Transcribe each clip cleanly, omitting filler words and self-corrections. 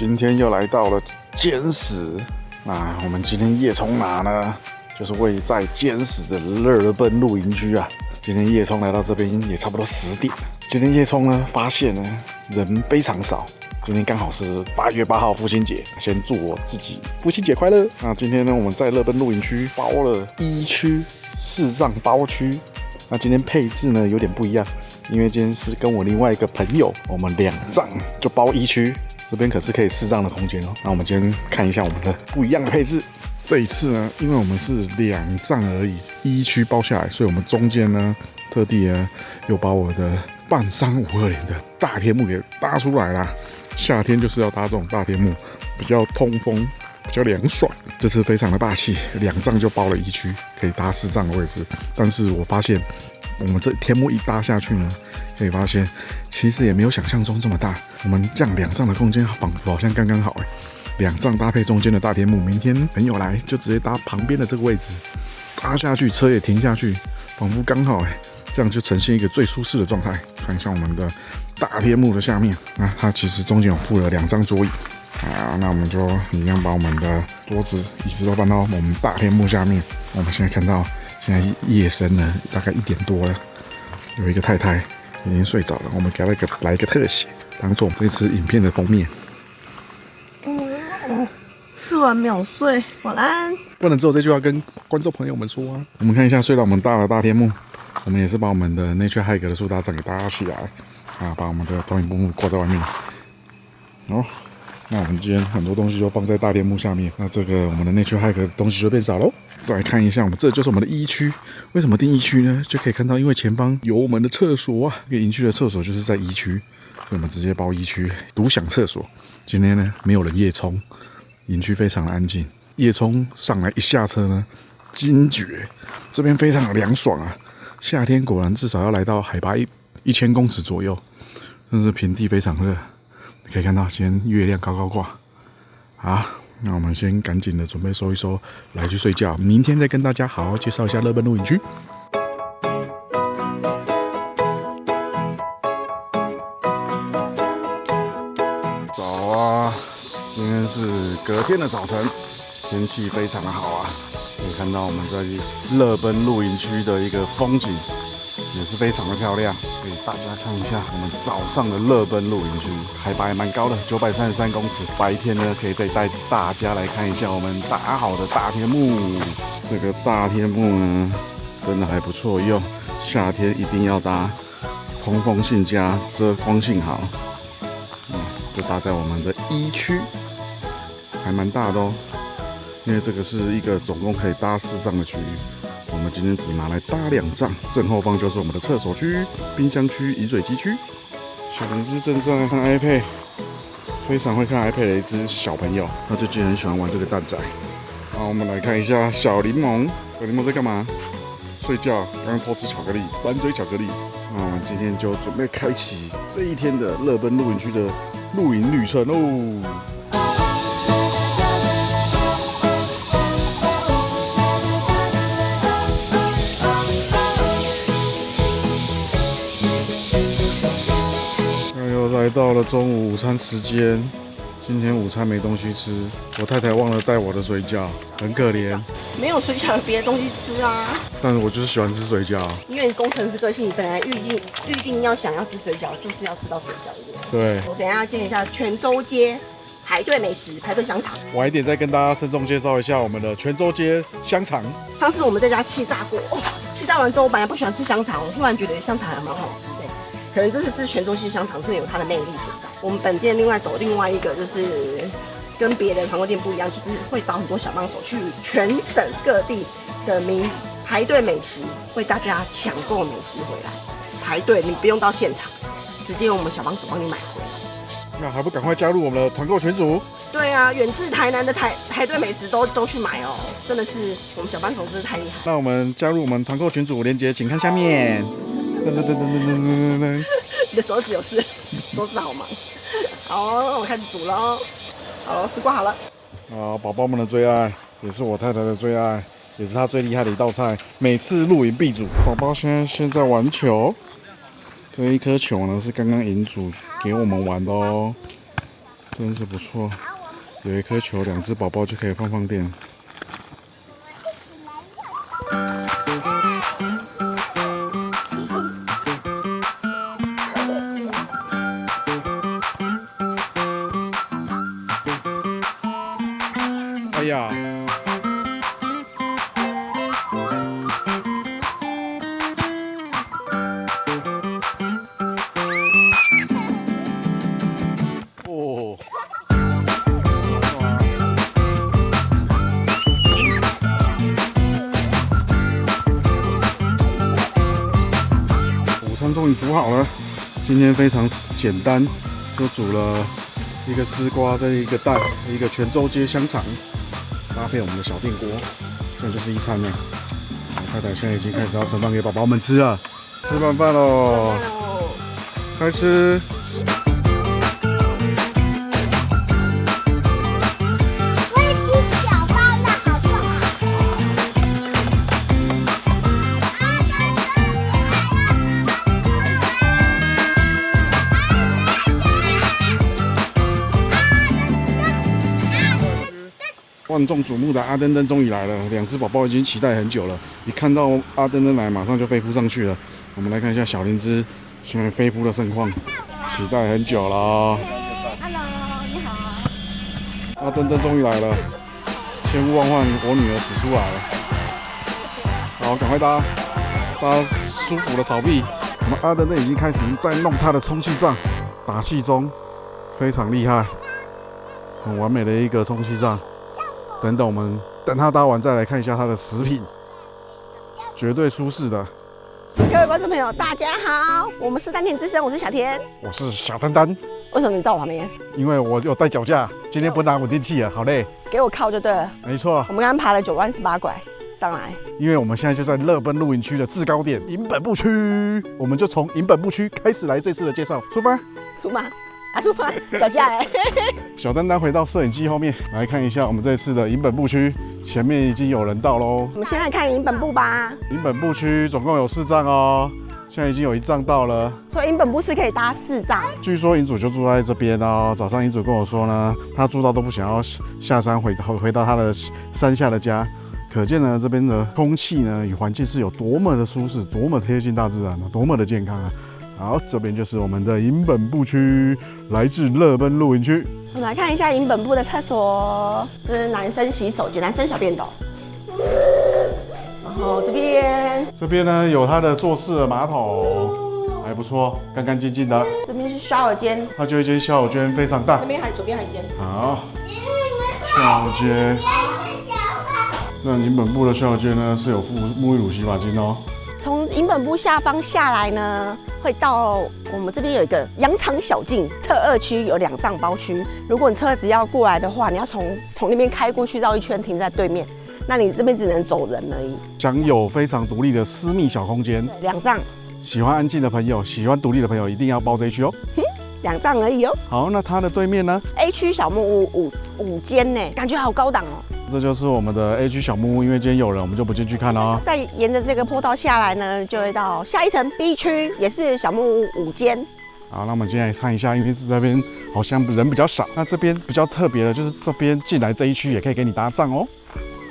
今天又来到了尖石。那我们今天夜冲哪呢？就是位在尖石的乐奔露营区啊。今天夜冲来到这边也差不多10点。今天夜冲呢，发现呢人非常少。今天刚好是8月8号父亲节，先祝我自己父亲节快乐。那今天呢，我们在乐奔露营区包了1区4帐包区。那今天配置呢有点不一样，因为今天是跟我另外一个朋友，我们2帐就包1区。这边可是可以4帐的空间哦。那我们今天看一下我们的不一样的配置。这一次呢，因为我们是2帐而已，1区包下来，所以我们中间呢，特地呢又把我的半山520的大天幕给搭出来啦。夏天就是要搭这种大天幕，比较通风，比较凉爽。这次非常的霸气，2帐就包了1区，可以搭4帐的位置。但是我发现，我们这天幕一搭下去呢，可以发现其实也没有想象中这么大。我们这样2帐的空间仿佛好像刚刚好2帐搭配中間的大天幕，明天朋友来就直接搭旁边的这个位置，搭下去车也停下去，仿佛刚好这样就呈现一个最舒适的状态。看一下我们的大天幕的下面，那它其实中间有附了2张桌椅啊，那我们就一样把我们的桌子、椅子都搬到我们大天幕下面。我们现在看到，现在夜深了，大概1点多了，有一个太太已经睡着了，我们给她来一个特写，当做我们这次影片的封面。吃完秒睡，晚安。不能只有这句话跟观众朋友们说啊。我们看一下，虽然我们搭了大天幕，我们也是把我们的 Nature Hike 的树搭帐给搭起来啊，把我们的投影幕挂在外面。哦，那我们今天很多东西就放在大天幕下面，那这个我们的 Nature Hike 的东西就变少喽。再来看一下，我们这就是我们的1区。为什么定1区呢？就可以看到，因为前方有我们的厕所啊，这个营区的厕所就是在1区，所以我们直接包1区，独享厕所。今天呢，没有人夜冲。营区非常的安静，夜冲上来一下车呢，惊觉这边非常的凉爽啊！夏天果然至少要来到海拔1000公尺左右，真是平地非常热。可以看到今天月亮高高挂。好，那我们先赶紧的准备收一收，来去睡觉。明天再跟大家好好介绍一下乐奔露营区。早啊！今天是隔天的早晨，天气非常的好啊，可以看到我们在乐奔露营区的一个风景也是非常的漂亮，给大家看一下我们早上的乐奔露营区，海拔还蛮高的，933公尺。白天呢，可以再带大家来看一下我们搭好的大天幕。这个大天幕呢，真的还不错用，夏天一定要搭，通风性佳，遮光性好。就搭在我们的1区，还蛮大的哦。因为这个是一个总共可以搭4帐的区域，我们今天只拿来搭2帐。正后方就是我们的厕所区、冰箱区、饮水机区。小林子正在看 iPad， 非常会看 iPad 的一只小朋友，他最近很喜欢玩这个蛋仔。好，我们来看一下小柠檬，小柠檬在干嘛？睡觉，刚刚偷吃巧克力，玩追巧克力。那我们今天就准备开启这一天的乐奔露营区的露营旅程喽。又来到了中午午餐时间，今天午餐没东西吃，我太太忘了带我的水饺，很可怜。没有水饺有别的东西吃啊。但是我就是喜欢吃水饺。因为工程师个性，你本来预定要想要吃水饺，就是要吃到水饺，对不对？我等一下介绍一下泉州街排队美食、排队香肠。晚一点再跟大家慎重介绍一下我们的泉州街香肠。上次我们在家气炸过，气炸完之后，我本来不喜欢吃香肠，我突然觉得香肠还蛮好吃的。可能这次是泉州街香肠真的有它的魅力所在。我们本店另外走另外一个就是跟别的团购店不一样，就是会找很多小帮手去全省各地的排队美食，为大家抢购美食回来。排队你不用到现场，直接用我们小帮手帮你买回来。那还不赶快加入我们的团购群组？对啊，远至台南的排队美食都去买哦，真的是我们小帮手真是太厉害。那我们加入我们团购群组链接，请看下面。你的手指有事，手指好忙。好，那我开始煮喽。好了，丝瓜好了。啊，宝宝们的最爱，也是我太太的最爱，也是她最厉害的一道菜，每次露营必煮。宝宝现在玩球，这一颗球呢是刚刚营主给我们玩的哦。真是不错。有一颗球，2只宝宝就可以放电。哎呀！哦。午餐终于煮好了，今天非常简单，就煮了一个丝瓜跟一个蛋，一个泉州街香肠，搭配我们的小电锅，这就是一餐了。我太太现在已经开始要盛饭给宝宝们吃了，吃晚饭喽，开吃。万众瞩目的阿登登终于来了，2只宝宝已经期待很久了。一看到阿登登来，马上就飞扑上去了。我们来看一下小灵芝现在飞扑的盛况，期待很久了。Hello， 你好。阿登登终于来了，千呼万唤，我女儿使出来了。好，赶快搭舒服的草地。我们阿登登已经开始在弄他的充气杖，打气中，非常厉害，很完美的一个充气杖。等他搭完再来看一下他的食品，绝对舒适的。各位观众朋友，大家好，我们是丹田之声，我是小田，我是小丹丹。为什么你在我旁边？因为我有带脚架，今天不拿稳定器了，好累。给我靠就对了。没错，我们刚刚爬了9弯18拐上来，因为我们现在就在乐奔露营区的制高点营本部区，我们就从营本部区开始来这次的介绍，出发。出马。出发，脚架哎！小丹丹回到摄影机后面来看一下我们这次的营本部区，前面已经有人到喽。我们先来看营本部吧。营本部区总共有4帐哦，现在已经有1帐到了。所以营本部是可以搭4帐。据说营主就住在这边哦。早上营主跟我说呢，他住到都不想要下山回到他的山下的家。可见呢，这边的空气呢与环境是有多么的舒适，多么贴近大自然，多么的健康啊！好，这边就是我们的营本部区，来自乐奔露营区。我们来看一下营本部的厕所，这是男生洗手间，男生小便斗。然后这边呢有他的坐式的马桶，还不错，干干净净的。这边是shower间，它就一间shower间非常大。左边还有一间。好，shower间。那营本部的shower间呢是有附沐浴乳、洗发精哦。从营本部下方下来呢，会到我们这边有一个羊肠小径特2区，有2帐包区。如果你车子要过来的话，你要从那边开过去绕一圈，停在对面。那你这边只能走人而已。享有非常独立的私密小空间，2帐。喜欢安静的朋友，喜欢独立的朋友，一定要包这一区哦。2帐而已哦。好，那它的对面呢 ？A 区小木屋5间呢，感觉好高档哦。这就是我们的 A 区小木屋，因为今天有人，我们就不进去看了。再沿着这个坡道下来呢，就会到下一层 B 区，也是小木屋5间。好，那我们今天来看一下，因为这边好像人比较少。那这边比较特别的就是这边进来这一区也可以给你搭帐哦。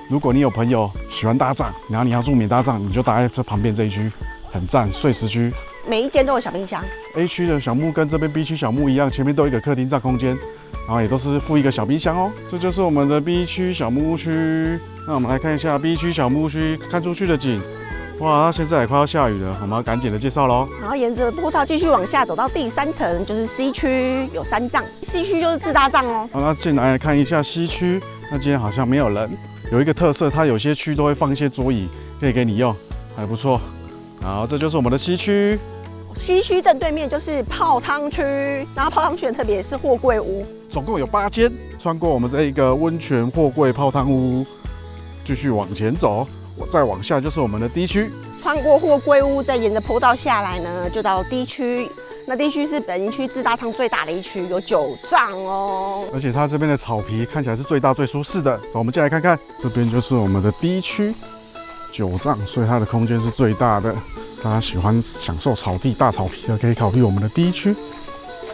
如果你有朋友喜欢搭帐，然后你要住免搭帐，你就搭在这旁边这一区，很赞，睡食区。每一间都有小冰箱。A 区的小木跟这边 B 区小木一样，前面都有一个客厅帐空间。然后也都是附一个小冰箱哦，这就是我们的 B 区小木屋区。那我们来看一下 B 区小木屋区看出去的景。哇，现在也快要下雨了，我们要赶紧的介绍喽。然后沿着坡道继续往下走到第3层，就是 C 区，有3帐。C 区就是自搭帐哦。好，那进来看一下 C 区，那今天好像没有人。有一个特色，它有些区都会放一些桌椅，可以给你用，还不错。好，这就是我们的 C 区。西区正对面就是泡汤区，然后泡汤区很特别，是货柜屋，总共有8间。穿过我们这一个温泉货柜泡汤屋，继续往前走，再往下就是我们的 D 区。穿过货柜屋，再沿着坡道下来呢，就到 D 区。那 D 区是本营区自搭舱最大的一区，有9帐哦。而且它这边的草皮看起来是最大最舒适的。走，我们进来看看，这边就是我们的 D 区，9帐，所以它的空间是最大的。大家喜欢享受草地大草皮的，可以考虑我们的 D 区。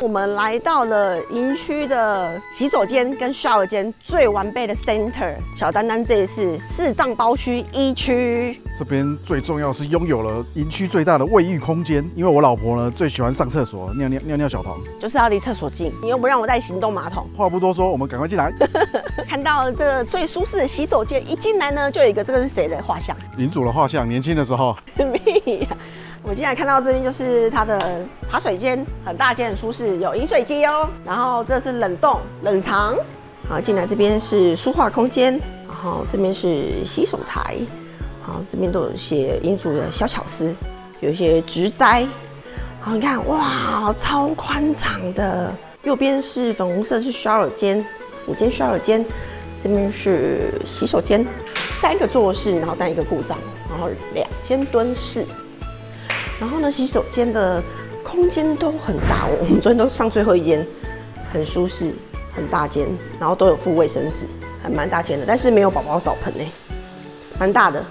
我们来到了营区的洗手间跟 shower 间最完备的 center。小丹丹这一次视障包区1区，这边最重要是拥有了营区最大的卫浴空间，因为我老婆呢最喜欢上厕所，尿小童，就是要离厕所近。你又不让我带行动马桶。话不多说，我们赶快进来。看到这个最舒适的洗手间，一进来呢就有一个，这个是谁的画像？领主的画像，年轻的时候。屁呀！我进来看到这边就是它的茶水间，很大间很舒适，有饮水机哦。然后这是冷冻冷藏。好，进来这边是书画空间，然后这边是洗手台。好，这边都有一些营主的小巧思，有一些植栽。好，你看，哇，超宽敞的。右边是粉红色是 shower 间，5间 shower 间，这边是洗手间，3个坐室，然后带一个故障，然后2间蹲室。然后呢，洗手间的空间都很大，我们昨天都上最后一间，很舒适，很大间，然后都有附卫生纸，还蛮大间的，但是没有宝宝澡盆呢，蛮大的。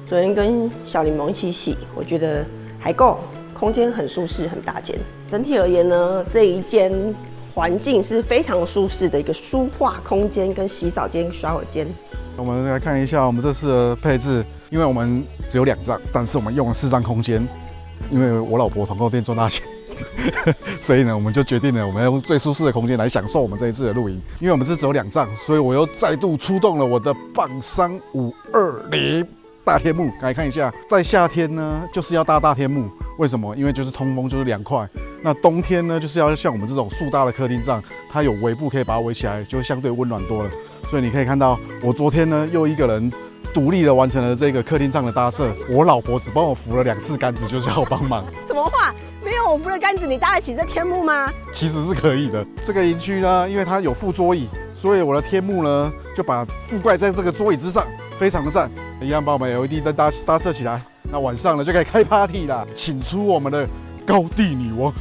昨天跟小柠檬一起洗，我觉得还够，空间很舒适，很大间。整体而言呢，这一间环境是非常舒适的一个书画空间跟洗澡间、shower间。我们来看一下我们这次的配置，因为我们只有2帐，但是我们用了4帐空间。因为我老婆团购店赚大钱，所以呢，我们就决定了，我们要用最舒适的空间来享受我们这一次的露营。因为我们是只有2帐，所以我又再度出动了我的棒商520大天幕。来看一下，在夏天呢，就是要搭大天幕，为什么？因为就是通风，就是凉快。那冬天呢，就是要像我们这种速大的客厅帐，它有围布可以把它围起来，就相对温暖多了。所以你可以看到，我昨天呢又一个人独立的完成了这个客厅帐的搭设，我老婆只帮我扶了2次杆子，就是要我帮忙。什么话？没有我扶了杆子，你搭得起这天幕吗？其实是可以的。这个营区呢，因为它有附桌椅，所以我的天幕呢就把覆盖在这个桌椅之上，非常的赞。一样把我们 LED 灯搭设起来，那晚上呢就可以开 party 啦，请出我们的高地女王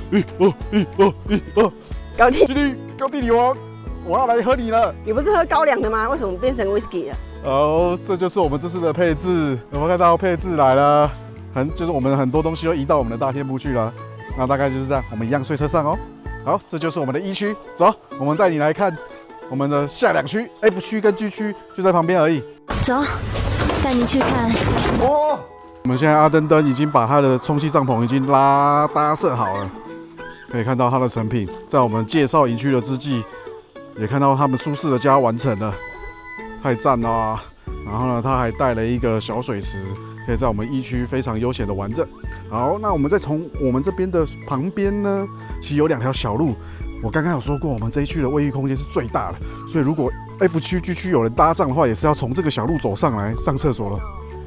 高地高地女王，我要来喝你了。你不是喝高粱的吗？为什么变成 whisky 了？哦，这就是我们这次的配置。有没有看到配置来了？就是我们很多东西都移到我们的大天幕去了。那大概就是这样，我们一样睡车上哦。好，这就是我们的1区，走，我们带你来看我们的下2区 ，F 区跟 G 区就在旁边而已。走，带你去看。哦，我们现在阿登登已经把他的充气帐篷已经搭设好了，可以看到它的成品。在我们介绍营区的之际，也看到他们舒适的家完成了，太赞了啊！然后呢，它还带了一个小水池，可以在我们1区非常悠闲的玩着。好，那我们再从我们这边的旁边呢，其实有2条小路。我刚刚有说过，我们这一区的卫浴空间是最大的，所以如果 F 区、G 区有人搭帐的话，也是要从这个小路走上来上厕所了。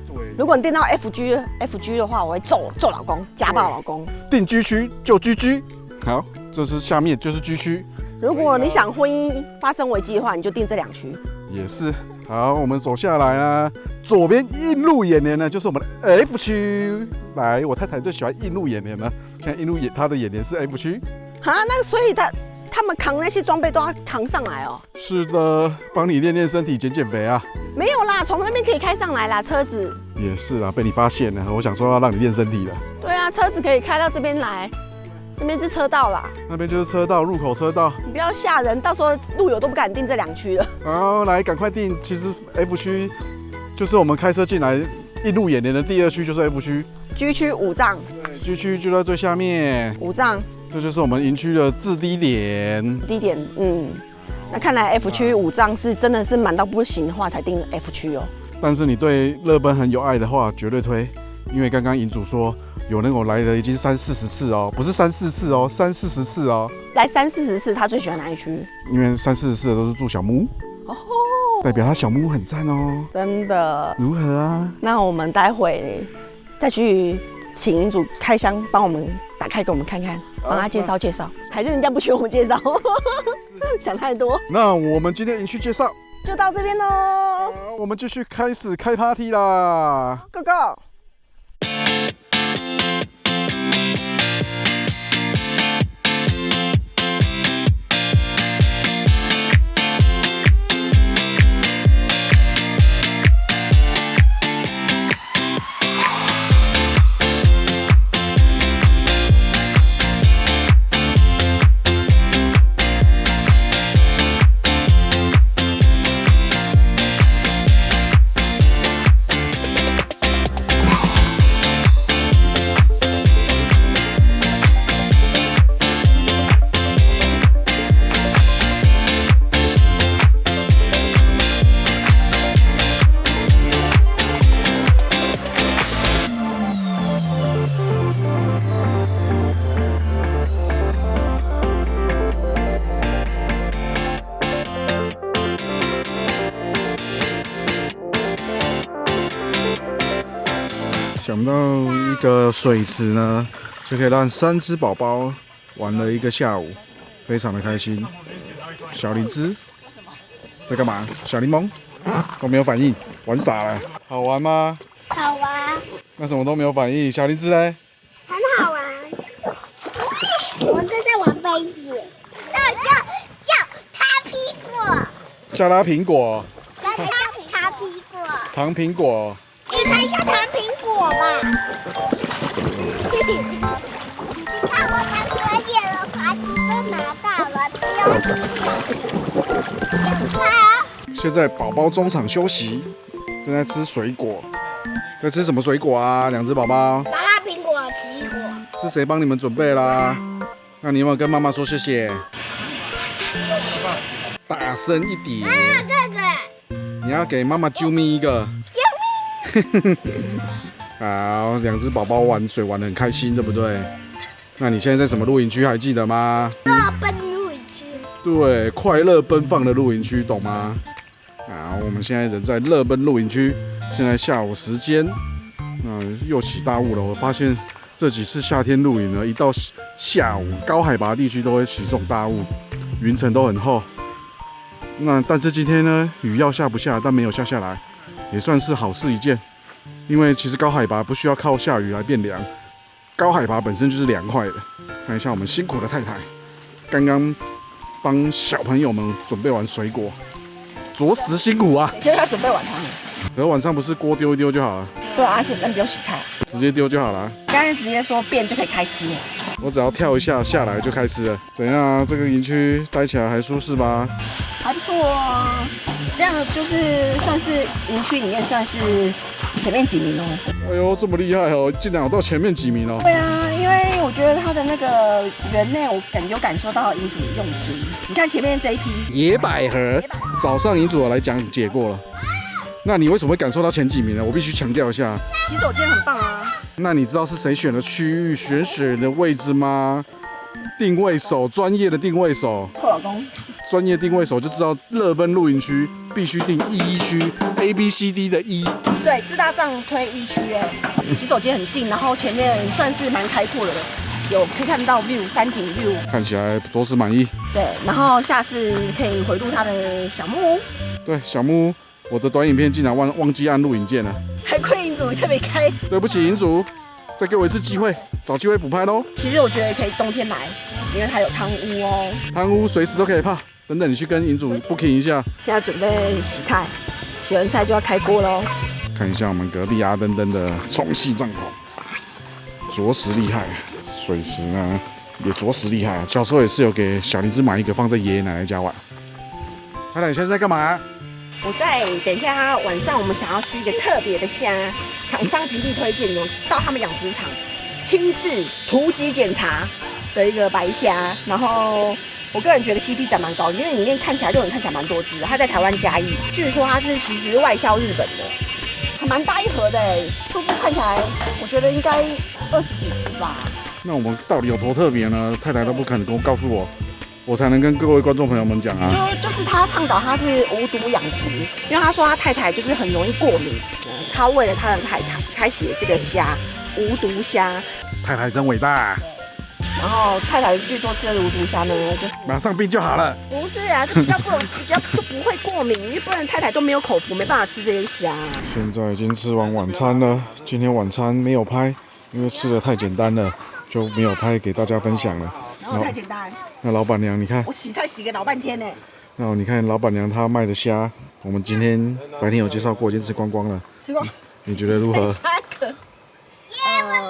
对，如果你订到 FG 的话，我会揍老公，家暴老公。订 G 区就 GG。好，这是下面就是 G 区。如果你想婚姻发生危机的话，你就订这2区。也是。好，我们走下来啊，左边映入眼帘呢，就是我们的 F 区。来，我太太最喜欢映入眼帘了，现在映入她的眼帘是 F 区。啊，那所以他们扛那些装备都要扛上来哦。是的，帮你练练身体、减肥啊。没有啦，从那边可以开上来啦，车子。也是啦，被你发现了，我想说要让你练身体了。对啊，车子可以开到这边来，那边是车道啦。那边就是车道，入口车道。你不要吓人，到时候路友都不敢订这2区了。好，来赶快订。其实 F 区就是我们开车进来映入眼帘的第2区，就是 F 区。G 区5帐，G 区就在最下面。5帐，这就是我们营区的至低点。低点，那看来 F 区5帐是真的是满到不行的话才订 F 区哦。但是你对乐奔很有爱的话，绝对推，因为刚刚营主说有那种来了已经30-40次哦，不是3-4次哦，30-40次哦。来30-40次，他最喜欢哪一区？因为30-40次的都是住小木屋，代表他小木屋很赞哦。真的？如何啊？那我们待会再去请营主开箱，帮我们打开给我们看看，帮他介绍介绍，还是人家不请我们介绍？想太多。那我们今天营区介绍就到这边喽。好，我们继续开始开 party 啦 ，Go Go！想不到一个水池呢，就可以让3只宝宝玩了一个下午，非常的开心。小灵芝在干嘛？小柠檬都没有反应，玩傻了。好玩吗？好玩，那怎么都没有反应？小灵芝嘞？很好玩。我正在玩杯子，叫他苹果，叫它苹果，叫他苹果。糖苹果。你猜一下糖苹果吧。你看我才可演了，滑梯都拿到了，不用快啊！现在宝宝中场休息，正在吃水果。在吃什么水果啊？2只宝宝。麻辣苹果、奇异果。是谁帮你们准备啦？那你有没有跟妈妈说谢谢？大声一点！哥哥，你要给妈妈啾咪一个。好，2只宝宝玩水玩得很开心，对不对？那你现在在什么露营区还记得吗？乐奔露营区。对，快乐奔放的露营区，懂吗？好，我们现在人在乐奔露营区，现在下午时间，又起大雾了。我发现这几次夏天露营呢，一到下午，高海拔地区都会起这种大雾，云层都很厚。但是今天呢，雨要下不下，但没有下下来，也算是好事一件。因为其实高海拔不需要靠下雨来变凉，高海拔本身就是凉快的。看一下我们辛苦的太太，刚刚帮小朋友们准备完水果，着实辛苦啊。现在要准备晚餐了。可是晚上不是锅丢一丢就好了？对啊，现在不用洗菜，直接丢就好了。刚才直接说变就可以开吃了。我只要跳一下下来就开吃了。怎样啊？这个营区待起来还舒适吗？还不错啊，这样就是算是营区里面算是前面几名哦。哎呦，这么厉害哦！竟然有到前面几名哦。对啊，因为我觉得他的那个园内，我有感受到营主的用心。你看前面这一批野百合，早上营主有来讲解过了。那你为什么会感受到前几名呢？我必须强调一下。洗手间很棒啊。那你知道是谁选的区域、选水的位置吗？定位手，专业的定位手。后老公。专业定位手就知道，乐奔露营区必须定1区 ，A B C D 的1。对，自大上推1区哎，洗手间很近，然后前面算是蛮开阔的，可以看到 view 山景 view，看起来着实满意。对，然后下次可以回录它的小木屋。对，小木屋，我的短影片竟然忘记按录影键了，还亏营主特别开。对不起营主，再给我一次机会，找机会补拍喽。其实我觉得可以冬天来，因为它有汤屋哦，汤屋随时都可以泡。等等，你去跟营主 booking 一下。现在准备洗菜，洗完菜就要开锅喽。看一下我们隔壁阿登登的充气帐篷，着实厉害。水池呢也着实厉害，小时候也是有给小灵芝买一个放在爷爷奶奶家玩。太太，你现在在干嘛？我在等一下晚上我们想要吃一个特别的虾，厂商极力推荐，有到他们养殖场亲自突击检查的一个白虾，然后。我个人觉得 CP 值蛮高的，因为里面看起来肉眼看起来蛮多只的。它在台湾嘉义，据说它是其实外销日本的，还蛮大一盒的哎。初步看起来，我觉得应该20几只吧。那我们到底有多特别呢？太太都不肯跟我告诉我，我才能跟各位观众朋友们讲啊。就是他倡导他是无毒养殖，因为他说他太太就是很容易过敏，他为了他的太太开启了这个虾无毒虾。太太真伟大。然后太太据说吃了无毒虾呢，就是马上病就好了。不是啊，就比较就不会过敏，因为不然太太都没有口福，没办法吃这些虾。现在已经吃完晚餐了，今天晚餐没有拍，因为吃的太简单了，就没有拍给大家分享了。然后太简单。那老板娘，你看，我洗菜洗个老半天呢。那你看老板娘她卖的虾，我们今天白天有介绍过，已经吃光光了。吃光？你觉得如何？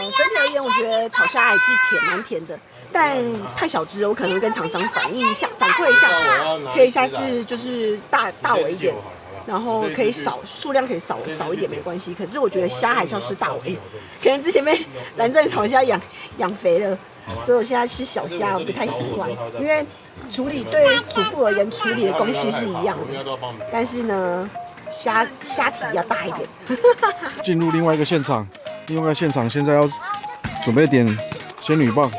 整体而言，我觉得炒虾还是蛮甜的，但太小只，我可能会跟厂商反馈一下，可以下次就是大尾一点，然后可以数量可以少一点没关系。可是我觉得虾还是要吃大尾，可能之前被蓝湛炒虾养肥了，所以我现在吃小虾我不太习惯，因为处理对主妇而言处理的工序是一样的，但是呢，虾体要大一点。进入另外一个现场。另外现场现在要准备点仙女棒，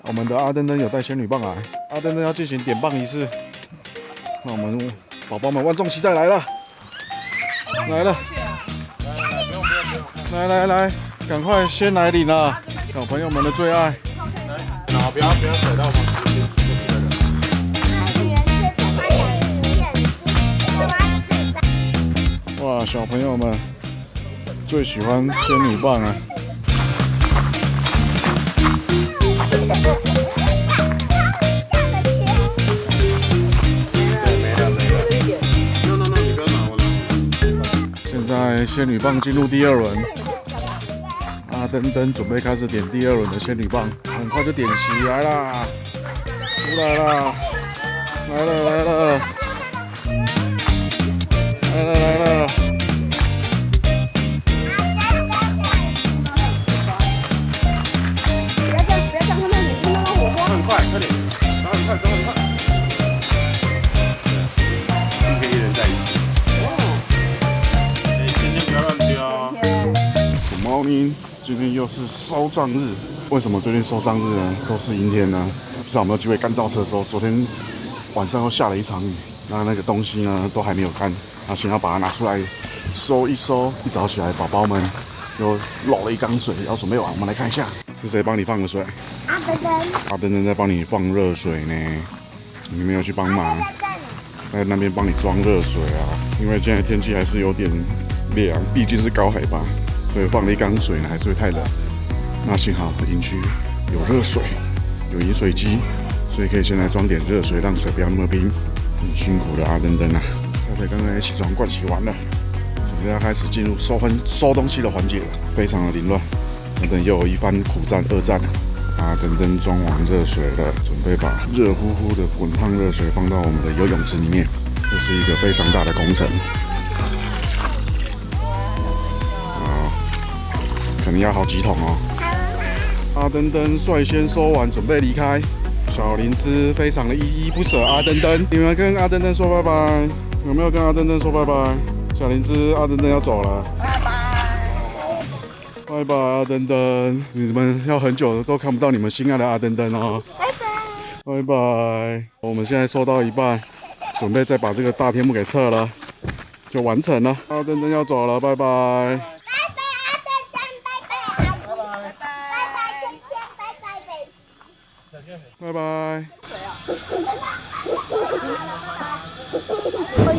我们的阿登登有带仙女棒来，阿登登要进行点棒仪式。那我们宝宝们万众期待来了，来，赶快先来领啊！小朋友们的最爱。好，不要踩到哇，小朋友们最喜欢仙女棒啊！现在仙女棒进入第2轮，阿登登准备开始点第2轮的仙女棒，很快就点齐来啦，出来啦，来了，来了。不要这样，看到眼睛，看到火锅。很快，快点，打很快，打很快。一个一人在一起。今天不要乱丢。Good morning， 今天又是收账日。为什么最近收账日呢？都是阴天呢？不知道有没有机会干造车的时候，昨天晚上又下了一场雨，那个东西呢都还没有干。那先要把它拿出来收一收，一早起来宝宝们又漏了一缸水，要准备完，我们来看一下是谁帮你放的水。阿登登，阿登登在帮你放热水呢，你没有去帮忙，在那边帮你装热水啊。因为现在天气还是有点凉，毕竟是高海拔，所以放了一缸水呢还是会太冷。那幸好营区有热水，有饮水机，所以可以先来装点热水，让水不要那么冰。很辛苦的阿登登啊！太太刚刚也起床盥洗完了，准备要开始进入收东西的环节了，非常的凌乱。等等又有一番苦战恶战了。阿登登装完热水了，准备把热乎乎的滚烫热水放到我们的游泳池里面，这是一个非常大的工程。啊，可能要好几桶哦。阿登登率先收完，准备离开。小灵芝非常的依依不舍阿登登，你们跟阿登登说拜拜，有没有跟阿登登说拜拜？小灵芝，阿登登要走了，拜拜，拜拜阿登登，你们要很久都看不到你们心爱的阿登登哦，拜拜，拜拜。我们现在收到一半，准备再把这个大天幕给撤了，就完成了。阿登登要走了，拜拜。拜拜。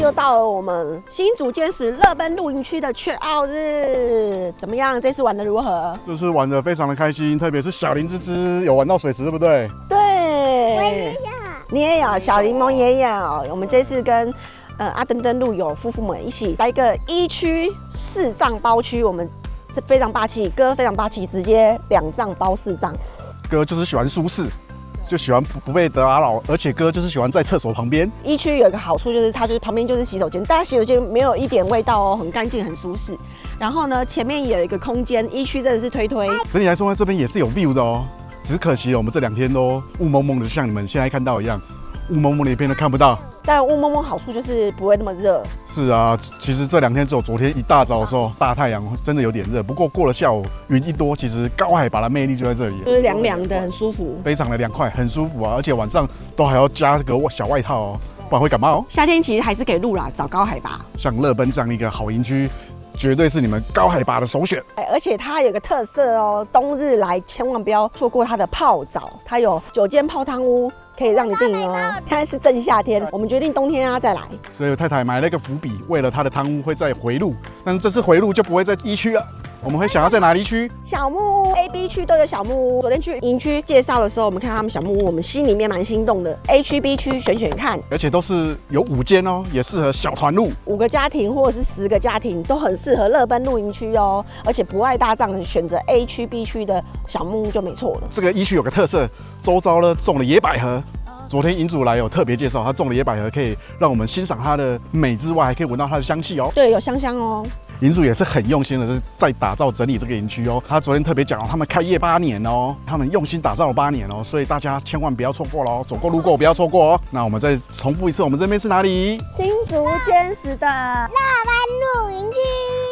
又到了我们新竹尖石乐奔露营区的缺奥日，怎么样？这次玩的如何？这次玩的非常的开心，特别是小林芝芝有玩到水池，对不对？对，你也有，小柠檬也有。我们这次跟阿登登路友夫妇们一起来一个1区4帐包区，我们是非常霸气，哥非常霸气，直接2帐包4帐。哥就是喜欢舒适。就喜欢不被打扰，而且哥就是喜欢在厕所旁边。1区有一个好处就是它就是旁边就是洗手间，但它洗手间没有一点味道哦，很干净很舒适。然后呢，前面也有一个空间，1区真的是推。整体来说，这边也是有 view 的哦，只是可惜我们这2天都雾蒙蒙的，像你们现在看到一样，雾蒙蒙的一片都看不到。但雾蒙蒙好处就是不会那么热。是啊，其实这2天只有昨天一大早的时候大太阳，真的有点热。不过过了下午云一多，其实高海拔的魅力就在这里，就是凉凉的，很舒服，非常的凉快，很舒服啊！而且晚上都还要加个小外套哦，不然会感冒哦。夏天其实还是可以路啦，找高海拔。像乐奔这样一个好营区，绝对是你们高海拔的首选。而且它有个特色哦，冬日来千万不要错过它的泡澡，它有9间泡汤屋。可以让你订哦。现在是正夏天，我们决定冬天再来。所以太太埋了一个伏笔，为了她的汤屋会再回路，但是这次回路就不会在1区了。我们会想要在哪里区？小木屋 A、B 区都有小木屋。昨天去营区介绍的时候，我们看他们小木屋，我们心里面蛮心动的。A 区、B 区选选看，而且都是有5间哦，也适合小团露，5个家庭或者是10个家庭都很适合乐奔露营区哦。而且不爱大帐，选择 A 区、B 区的小木屋就没错了。这个1区有个特色，周遭呢种了野百合。昨天营主来有特别介绍，他种了野百合，可以让我们欣赏它的美之外，还可以闻到它的香气哦。对，有香香哦。营主也是很用心的，是在打造整理这个营区哦。他昨天特别讲哦，他们开业8年哦，他们用心打造了8年哦，所以大家千万不要错过喽，走过路过不要错过哦。那我们再重复一次，我们这边是哪里？新竹尖石的乐奔露营区。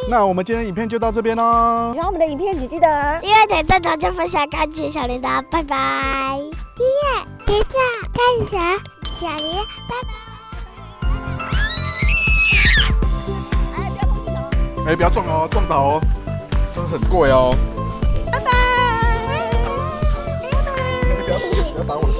那我们今天的影片就到这边喽。喜欢我们的影片，请记得订阅、点赞、转就分享、开启小铃铛，拜拜。订阅、点赞、开启小铃铛，拜拜。不要撞哦，撞倒哦，真的很贵哦。把我的